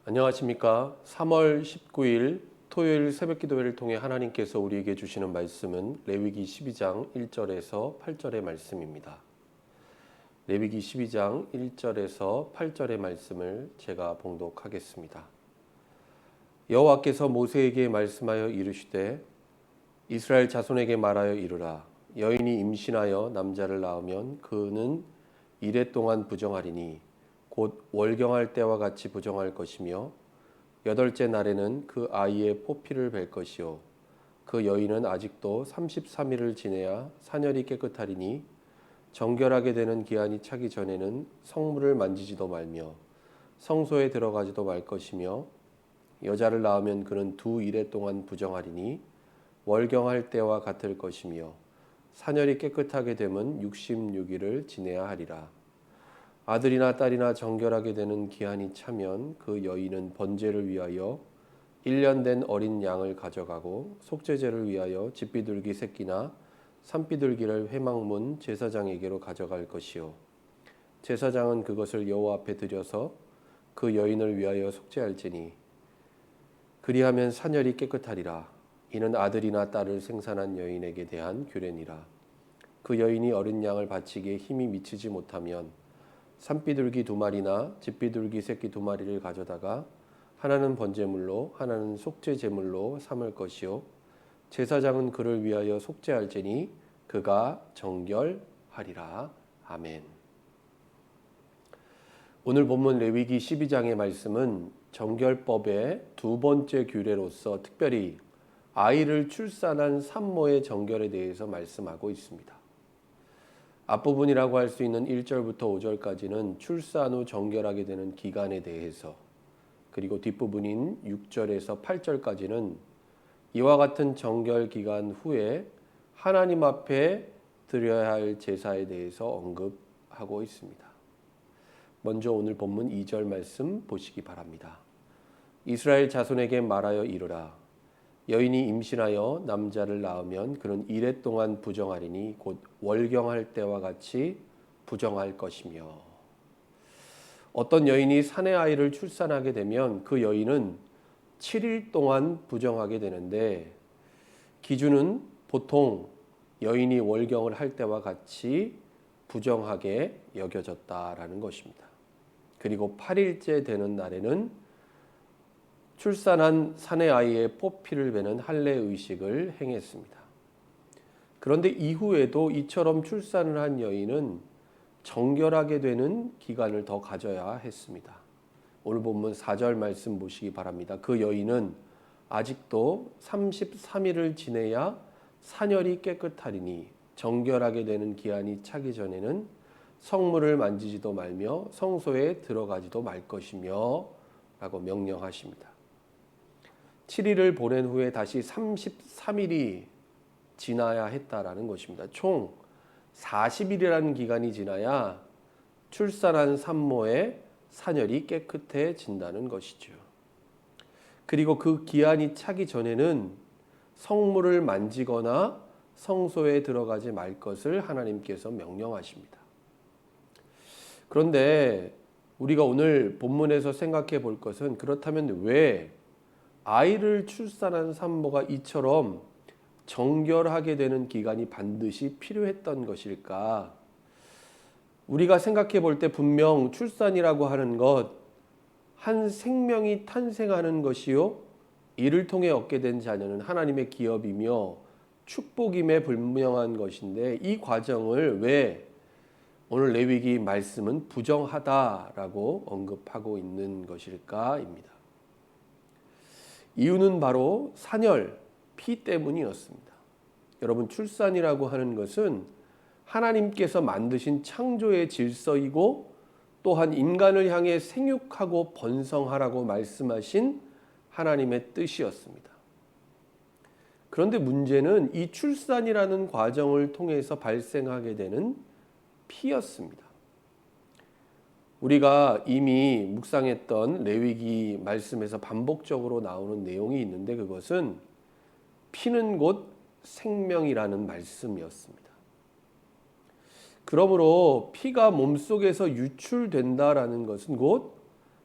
안녕하십니까. 3월 19일 토요일 새벽 기도회를 통해 하나님께서 우리에게 주시는 말씀은 레위기 12장 1절에서 8절의 말씀입니다. 레위기 12장 1절에서 8절의 말씀을 제가 봉독하겠습니다. 여호와께서 모세에게 말씀하여 이르시되 이스라엘 자손에게 말하여 이르라. 여인이 임신하여 남자를 낳으면 그는 이레 동안 부정하리니 곧 월경할 때와 같이 부정할 것이며 여덟째 날에는 그 아이의 포피를 뵐 것이요 그 여인은 아직도 33일을 지내야 사녀리 깨끗하리니 정결하게 되는 기한이 차기 전에는 성물을 만지지도 말며 성소에 들어가지도 말 것이며 여자를 낳으면 그는 2일에 동안 부정하리니 월경할 때와 같을 것이며 사녀리 깨끗하게 되면 66일을 지내야 하리라. 아들이나 딸이나 정결하게 되는 기한이 차면 그 여인은 번제를 위하여 1년 된 어린 양을 가져가고 속죄제를 위하여 집비둘기 새끼나 산비둘기를 회막문 제사장에게로 가져갈 것이요 제사장은 그것을 여호와 앞에 드려서 그 여인을 위하여 속죄할지니 그리하면 사녀리 깨끗하리라. 이는 아들이나 딸을 생산한 여인에게 대한 규례니라. 그 여인이 어린 양을 바치기에 힘이 미치지 못하면 산비둘기 2마리나 집비둘기 새끼 2마리를 가져다가 하나는 번제물로 하나는 속죄제물로 삼을 것이요 제사장은 그를 위하여 속죄할지니 그가 정결하리라. 아멘. 오늘 본문 레위기 12장의 말씀은 정결법의 두 번째 규례로서 특별히 아이를 출산한 산모의 정결에 대해서 말씀하고 있습니다. 앞부분이라고 할 수 있는 1절부터 5절까지는 출산 후 정결하게 되는 기간에 대해서, 그리고 뒷부분인 6절에서 8절까지는 이와 같은 정결 기간 후에 하나님 앞에 드려야 할 제사에 대해서 언급하고 있습니다. 먼저 오늘 본문 2절 말씀 보시기 바랍니다. 이스라엘 자손에게 말하여 이르라. 여인이 임신하여 남자를 낳으면 그는 이레 동안 부정하리니 곧 월경할 때와 같이 부정할 것이며. 어떤 여인이 사내 아이를 출산하게 되면 그 여인은 7일 동안 부정하게 되는데 기준은 보통 여인이 월경을 할 때와 같이 부정하게 여겨졌다라는 것입니다. 그리고 8일째 되는 날에는 출산한 사내 아이의 포피를 베는 할례 의식을 행했습니다. 그런데 이후에도 이처럼 출산을 한 여인은 정결하게 되는 기간을 더 가져야 했습니다. 오늘 본문 4절 말씀 보시기 바랍니다. 그 여인은 아직도 33일을 지내야 사녀리 깨끗하리니 정결하게 되는 기한이 차기 전에는 성물을 만지지도 말며 성소에 들어가지도 말 것이며 라고 명령하십니다. 7일을 보낸 후에 다시 33일이 지나야 했다라는 것입니다. 총 40일이라는 기간이 지나야 출산한 산모의 사녀리 깨끗해진다는 것이죠. 그리고 그 기한이 차기 전에는 성물을 만지거나 성소에 들어가지 말 것을 하나님께서 명령하십니다. 그런데 우리가 오늘 본문에서 생각해 볼 것은, 그렇다면 왜 아이를 출산한 산모가 이처럼 정결하게 되는 기간이 반드시 필요했던 것일까? 우리가 생각해 볼 때 분명 출산이라고 하는 것, 한 생명이 탄생하는 것이요 이를 통해 얻게 된 자녀는 하나님의 기업이며 축복임에 분명한 것인데, 이 과정을 왜 오늘 레위기 말씀은 부정하다라고 언급하고 있는 것일까입니다. 이유는 바로 산열, 피 때문이었습니다. 여러분, 출산이라고 하는 것은 하나님께서 만드신 창조의 질서이고 또한 인간을 향해 생육하고 번성하라고 말씀하신 하나님의 뜻이었습니다. 그런데 문제는 이 출산이라는 과정을 통해서 발생하게 되는 피였습니다. 우리가 이미 묵상했던 레위기 말씀에서 반복적으로 나오는 내용이 있는데, 그것은 피는 곧 생명이라는 말씀이었습니다. 그러므로 피가 몸속에서 유출된다라는 것은 곧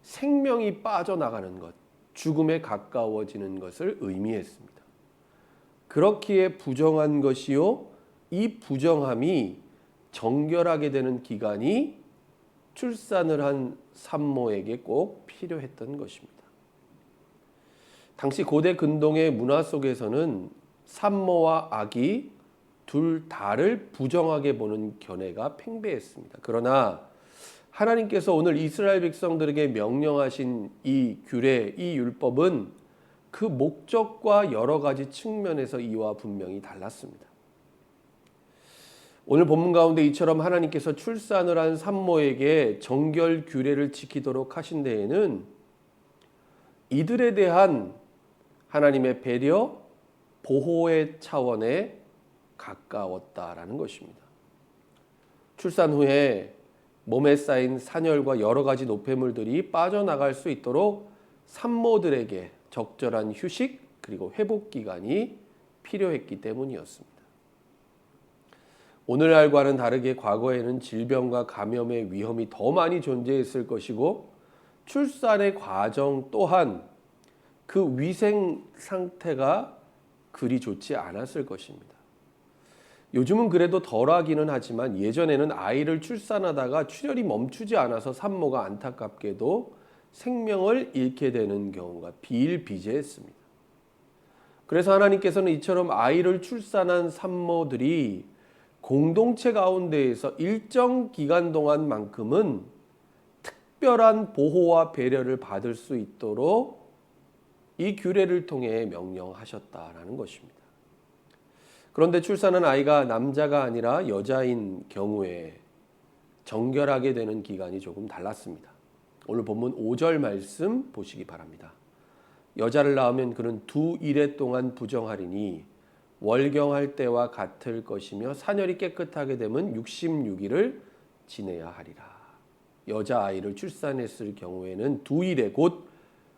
생명이 빠져나가는 것, 죽음에 가까워지는 것을 의미했습니다. 그렇기에 부정한 것이요, 이 부정함이 정결하게 되는 기간이 출산을 한 산모에게 꼭 필요했던 것입니다. 당시 고대 근동의 문화 속에서는 산모와 아기 둘 다를 부정하게 보는 견해가 팽배했습니다. 그러나 하나님께서 오늘 이스라엘 백성들에게 명령하신 이 규례, 이 율법은 그 목적과 여러 가지 측면에서 이와 분명히 달랐습니다. 오늘 본문 가운데 이처럼 하나님께서 출산을 한 산모에게 정결 규례를 지키도록 하신 데에는 이들에 대한 하나님의 배려, 보호의 차원에 가까웠다라는 것입니다. 출산 후에 몸에 쌓인 산열과 여러 가지 노폐물들이 빠져나갈 수 있도록 산모들에게 적절한 휴식 그리고 회복 기간이 필요했기 때문이었습니다. 오늘날과는 다르게 과거에는 질병과 감염의 위험이 더 많이 존재했을 것이고 출산의 과정 또한 그 위생 상태가 그리 좋지 않았을 것입니다. 요즘은 그래도 덜하기는 하지만 예전에는 아이를 출산하다가 출혈이 멈추지 않아서 산모가 안타깝게도 생명을 잃게 되는 경우가 비일비재했습니다. 그래서 하나님께서는 이처럼 아이를 출산한 산모들이 공동체 가운데에서 일정 기간 동안만큼은 특별한 보호와 배려를 받을 수 있도록 이 규례를 통해 명령하셨다라는 것입니다. 그런데 출산한 아이가 남자가 아니라 여자인 경우에 정결하게 되는 기간이 조금 달랐습니다. 오늘 본문 5절 말씀 보시기 바랍니다. 여자를 낳으면 그는 2일에 동안 부정하리니 월경할 때와 같을 것이며 산열이 깨끗하게 되면 66일을 지내야 하리라. 여자아이를 출산했을 경우에는 2일에 곧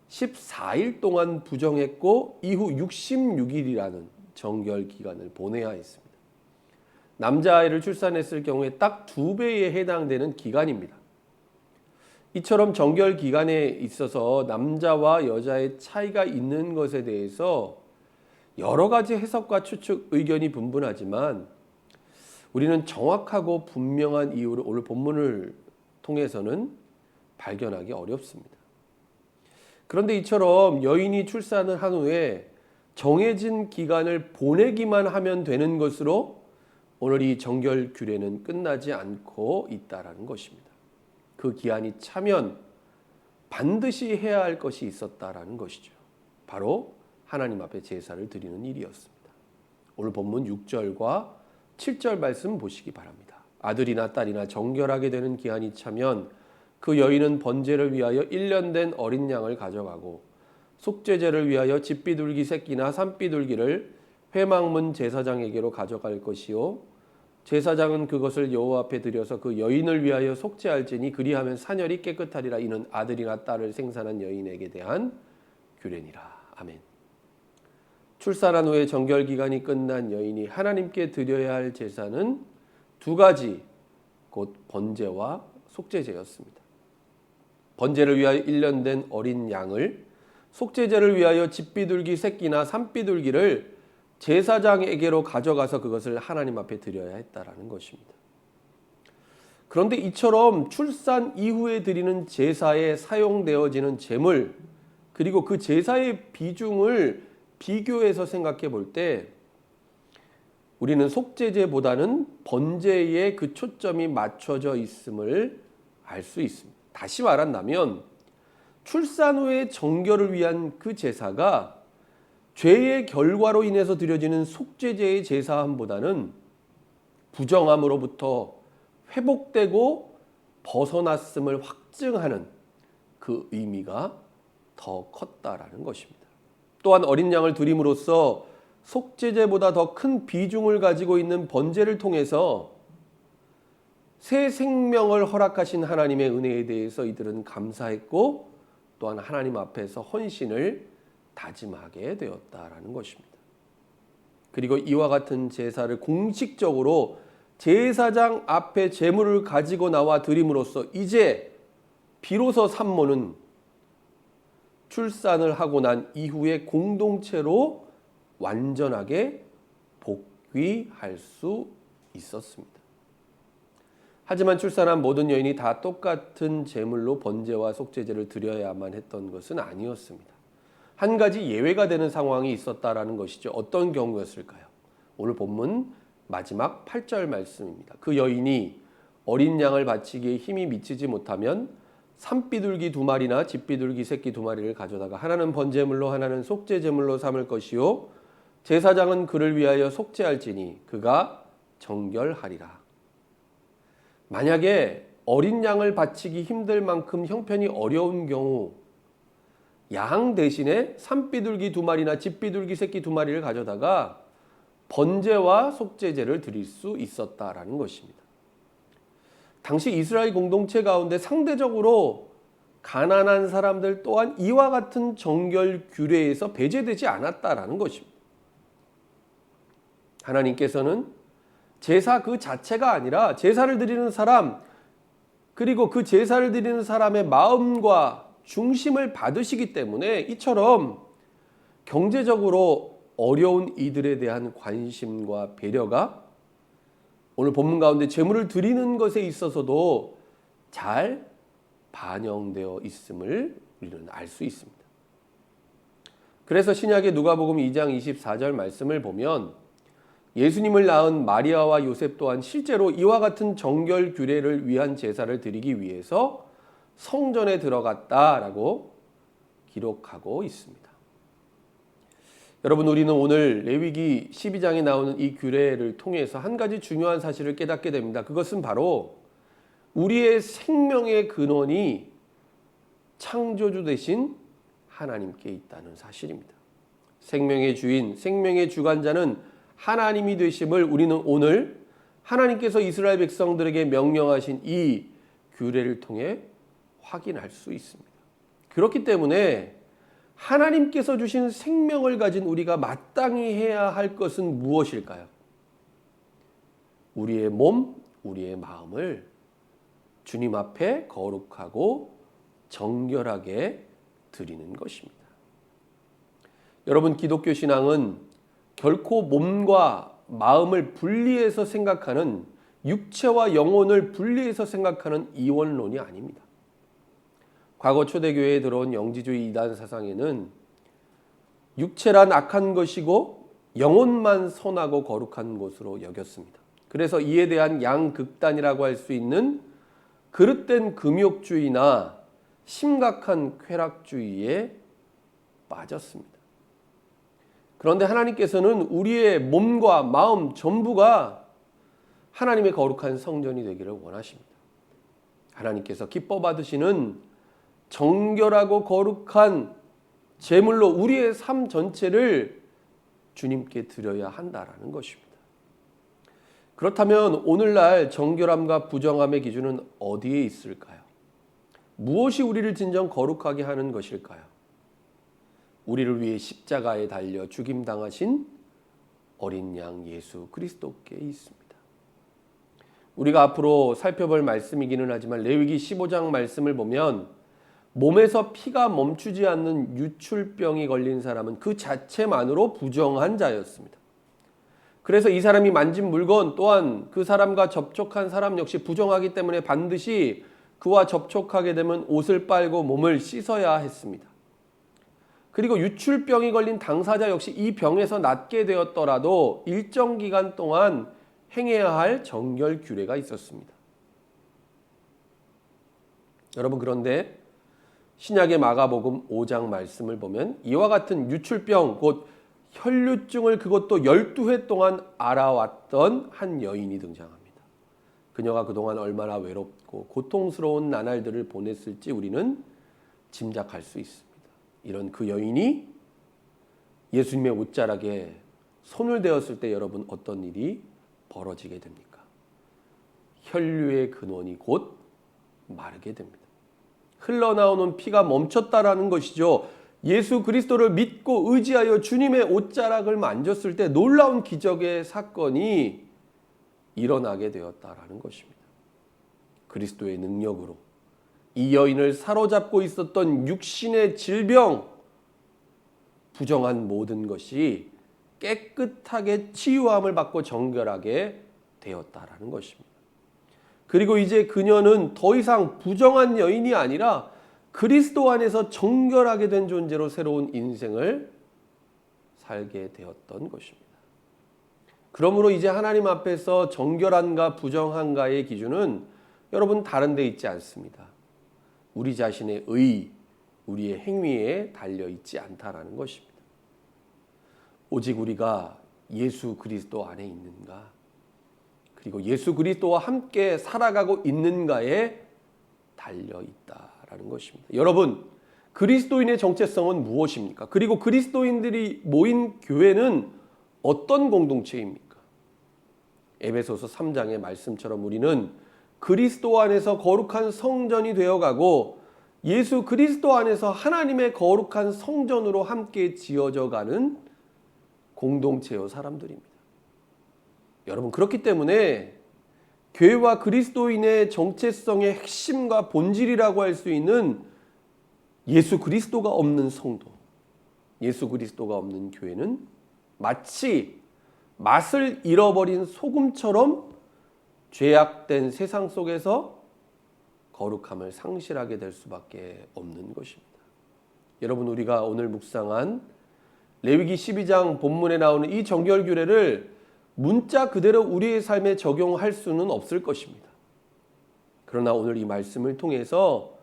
14일 동안 부정했고 이후 66일이라는 정결 기간을 보내야 했습니다. 남자아이를 출산했을 경우에 딱 2배에 해당되는 기간입니다. 이처럼 정결 기간에 있어서 남자와 여자의 차이가 있는 것에 대해서 여러 가지 해석과 추측, 의견이 분분하지만 우리는 정확하고 분명한 이유를 오늘 본문을 통해서는 발견하기 어렵습니다. 그런데 이처럼 여인이 출산을 한 후에 정해진 기간을 보내기만 하면 되는 것으로 오늘 이 정결 규례는 끝나지 않고 있다는 것입니다. 그 기한이 차면 반드시 해야 할 것이 있었다라는 것이죠. 바로 하나님 앞에 제사를 드리는 일이었습니다. 오늘 본문 6절과 7절 말씀 보시기 바랍니다. 아들이나 딸이나 정결하게 되는 기한이 차면 그 여인은 번제를 위하여 1년 된 어린 양을 가져가고 속죄제를 위하여 집비둘기 새끼나 산비둘기를 회막문 제사장에게로 가져갈 것이요 제사장은 그것을 여호와 앞에 드려서 그 여인을 위하여 속죄할지니 그리하면 산열이 깨끗하리라. 이는 아들이나 딸을 생산한 여인에게 대한 규례니라. 아멘. 출산한 후에 정결기간이 끝난 여인이 하나님께 드려야 할 제사는 2가지, 곧 번제와 속죄제였습니다. 번제를 위하여 1년 된 어린 양을, 속죄제를 위하여 집비둘기 새끼나 산비둘기를 제사장에게로 가져가서 그것을 하나님 앞에 드려야 했다라는 것입니다. 그런데 이처럼 출산 이후에 드리는 제사에 사용되어지는 제물, 그리고 그 제사의 비중을 비교해서 생각해 볼 때 우리는 속죄제보다는 번제에 그 초점이 맞춰져 있음을 알 수 있습니다. 다시 말한다면 출산 후의 정결을 위한 그 제사가 죄의 결과로 인해서 드려지는 속죄제의 제사함보다는 부정함으로부터 회복되고 벗어났음을 확증하는 그 의미가 더 컸다라는 것입니다. 또한 어린 양을 드림으로써 속죄제보다 더 큰 비중을 가지고 있는 번제를 통해서 새 생명을 허락하신 하나님의 은혜에 대해서 이들은 감사했고 또한 하나님 앞에서 헌신을 다짐하게 되었다라는 것입니다. 그리고 이와 같은 제사를 공식적으로 제사장 앞에 제물을 가지고 나와 드림으로써 이제 비로소 산모는 출산을 하고 난 이후에 공동체로 완전하게 복귀할 수 있었습니다. 하지만 출산한 모든 여인이 다 똑같은 제물로 번제와 속죄제를 드려야만 했던 것은 아니었습니다. 한 가지 예외가 되는 상황이 있었다라는 것이죠. 어떤 경우였을까요? 오늘 본문 마지막 8절 말씀입니다. 그 여인이 어린 양을 바치기에 힘이 미치지 못하면 산비둘기 2마리나 집비둘기 새끼 2마리를 가져다가 하나는 번제물로 하나는 속죄제물로 삼을 것이요 제사장은 그를 위하여 속죄할지니 그가 정결하리라. 만약에 어린 양을 바치기 힘들 만큼 형편이 어려운 경우 양 대신에 산비둘기 2마리나 집비둘기 새끼 2마리를 가져다가 번제와 속죄제를 드릴 수 있었다라는 것입니다. 당시 이스라엘 공동체 가운데 상대적으로 가난한 사람들 또한 이와 같은 정결 규례에서 배제되지 않았다라는 것입니다. 하나님께서는 제사 그 자체가 아니라 제사를 드리는 사람 그리고 그 제사를 드리는 사람의 마음과 중심을 받으시기 때문에 이처럼 경제적으로 어려운 이들에 대한 관심과 배려가 오늘 본문 가운데 제물을 드리는 것에 있어서도 잘 반영되어 있음을 우리는 알 수 있습니다. 그래서 신약의 누가복음 2장 24절 말씀을 보면 예수님을 낳은 마리아와 요셉 또한 실제로 이와 같은 정결 규례를 위한 제사를 드리기 위해서 성전에 들어갔다라고 기록하고 있습니다. 여러분, 우리는 오늘 레위기 12장에 나오는 이 규례를 통해서 한 가지 중요한 사실을 깨닫게 됩니다. 그것은 바로 우리의 생명의 근원이 창조주 되신 하나님께 있다는 사실입니다. 생명의 주인, 생명의 주관자는 하나님이 되심을 우리는 오늘 하나님께서 이스라엘 백성들에게 명령하신 이 규례를 통해 확인할 수 있습니다. 그렇기 때문에 하나님께서 주신 생명을 가진 우리가 마땅히 해야 할 것은 무엇일까요? 우리의 몸, 우리의 마음을 주님 앞에 거룩하고 정결하게 드리는 것입니다. 여러분, 기독교 신앙은 결코 몸과 마음을 분리해서 생각하는, 육체와 영혼을 분리해서 생각하는 이원론이 아닙니다. 과거 초대교회에 들어온 영지주의 이단 사상에는 육체란 악한 것이고 영혼만 선하고 거룩한 것으로 여겼습니다. 그래서 이에 대한 양극단이라고 할 수 있는 그릇된 금욕주의나 심각한 쾌락주의에 빠졌습니다. 그런데 하나님께서는 우리의 몸과 마음 전부가 하나님의 거룩한 성전이 되기를 원하십니다. 하나님께서 기뻐 받으시는 정결하고 거룩한 제물로 우리의 삶 전체를 주님께 드려야 한다라는 것입니다. 그렇다면 오늘날 정결함과 부정함의 기준은 어디에 있을까요? 무엇이 우리를 진정 거룩하게 하는 것일까요? 우리를 위해 십자가에 달려 죽임당하신 어린 양 예수 그리스도께 있습니다. 우리가 앞으로 살펴볼 말씀이기는 하지만 레위기 15장 말씀을 보면 몸에서 피가 멈추지 않는 유출병이 걸린 사람은 그 자체만으로 부정한 자였습니다. 그래서 이 사람이 만진 물건 또한 그 사람과 접촉한 사람 역시 부정하기 때문에 반드시 그와 접촉하게 되면 옷을 빨고 몸을 씻어야 했습니다. 그리고 유출병이 걸린 당사자 역시 이 병에서 낫게 되었더라도 일정 기간 동안 행해야 할 정결 규례가 있었습니다. 여러분, 그런데 신약의 마가복음 5장 말씀을 보면 이와 같은 유출병 곧 혈류증을 그것도 12회 동안 앓아왔던 한 여인이 등장합니다. 그녀가 그동안 얼마나 외롭고 고통스러운 나날들을 보냈을지 우리는 짐작할 수 있습니다. 이런 그 여인이 예수님의 옷자락에 손을 대었을 때 여러분 어떤 일이 벌어지게 됩니까? 혈류의 근원이 곧 마르게 됩니다. 흘러나오는 피가 멈췄다라는 것이죠. 예수 그리스도를 믿고 의지하여 주님의 옷자락을 만졌을 때 놀라운 기적의 사건이 일어나게 되었다라는 것입니다. 그리스도의 능력으로 이 여인을 사로잡고 있었던 육신의 질병, 부정한 모든 것이 깨끗하게 치유함을 받고 정결하게 되었다라는 것입니다. 그리고 이제 그녀는 더 이상 부정한 여인이 아니라 그리스도 안에서 정결하게 된 존재로 새로운 인생을 살게 되었던 것입니다. 그러므로 이제 하나님 앞에서 정결한가 부정한가의 기준은 여러분 다른 데 있지 않습니다. 우리 자신의 의, 우리의 행위에 달려 있지 않다라는 것입니다. 오직 우리가 예수 그리스도 안에 있는가, 그리고 예수 그리스도와 함께 살아가고 있는가에 달려 있다라는 것입니다. 여러분, 그리스도인의 정체성은 무엇입니까? 그리고 그리스도인들이 모인 교회는 어떤 공동체입니까? 에베소서 3장의 말씀처럼 우리는 그리스도 안에서 거룩한 성전이 되어가고 예수 그리스도 안에서 하나님의 거룩한 성전으로 함께 지어져 가는 공동체의 사람들입니다. 여러분, 그렇기 때문에 교회와 그리스도인의 정체성의 핵심과 본질이라고 할 수 있는 예수 그리스도가 없는 성도, 예수 그리스도가 없는 교회는 마치 맛을 잃어버린 소금처럼 죄악된 세상 속에서 거룩함을 상실하게 될 수밖에 없는 것입니다. 여러분, 우리가 오늘 묵상한 레위기 12장 본문에 나오는 이 정결 규례를 문자 그대로 우리의 삶에 적용할 수는 없을 것입니다. 그러나 오늘 이 말씀을 통해서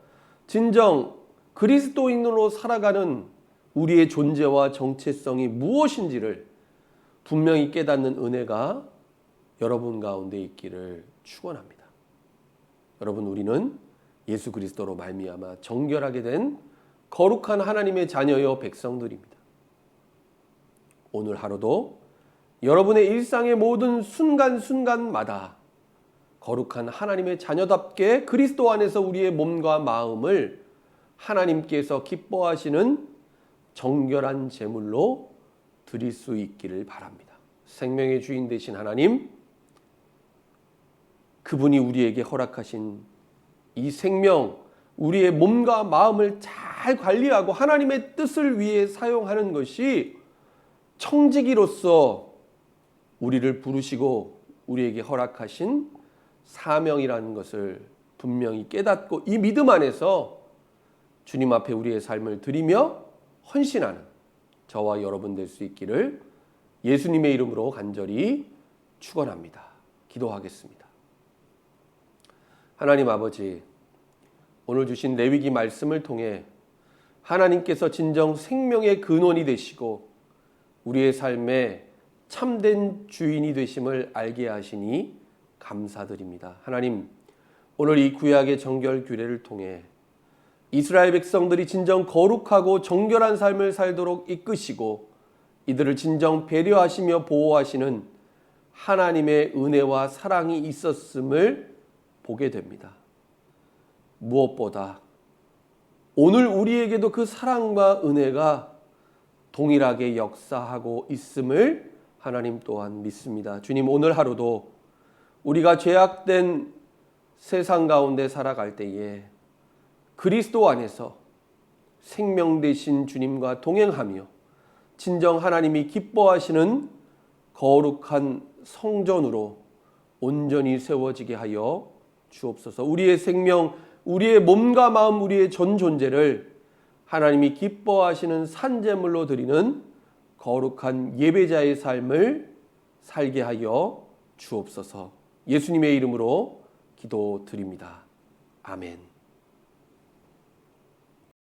진정 그리스도인으로 살아가는 우리의 존재와 정체성이 무엇인지를 분명히 깨닫는 은혜가 여러분 가운데 있기를 축원합니다. 여러분, 우리는 예수 그리스도로 말미암아 정결하게 된 거룩한 하나님의 자녀여 백성들입니다. 오늘 하루도 여러분의 일상의 모든 순간순간마다 거룩한 하나님의 자녀답게 그리스도 안에서 우리의 몸과 마음을 하나님께서 기뻐하시는 정결한 제물로 드릴 수 있기를 바랍니다. 생명의 주인 되신 하나님, 그분이 우리에게 허락하신 이 생명, 우리의 몸과 마음을 잘 관리하고 하나님의 뜻을 위해 사용하는 것이 청지기로서 우리를 부르시고 우리에게 허락하신 사명이라는 것을 분명히 깨닫고 이 믿음 안에서 주님 앞에 우리의 삶을 드리며 헌신하는 저와 여러분 될 수 있기를 예수님의 이름으로 간절히 축원합니다. 기도하겠습니다. 하나님 아버지, 오늘 주신 레위기 말씀을 통해 하나님께서 진정 생명의 근원이 되시고 우리의 삶에 참된 주인이 되심을 알게 하시니 감사드립니다. 하나님, 오늘 이 구약의 정결 규례를 통해 이스라엘 백성들이 진정 거룩하고 정결한 삶을 살도록 이끄시고 이들을 진정 배려하시며 보호하시는 하나님의 은혜와 사랑이 있었음을 보게 됩니다. 무엇보다 오늘 우리에게도 그 사랑과 은혜가 동일하게 역사하고 있음을 하나님 또한 믿습니다. 주님, 오늘 하루도 우리가 죄악된 세상 가운데 살아갈 때에 그리스도 안에서 생명 되신 주님과 동행하며 진정 하나님이 기뻐하시는 거룩한 성전으로 온전히 세워지게 하여 주옵소서. 우리의 생명, 우리의 몸과 마음, 우리의 전 존재를 하나님이 기뻐하시는 산제물로 드리는 거룩한 예배자의 삶을 살게 하여 주옵소서. 예수님의 이름으로 기도드립니다. 아멘.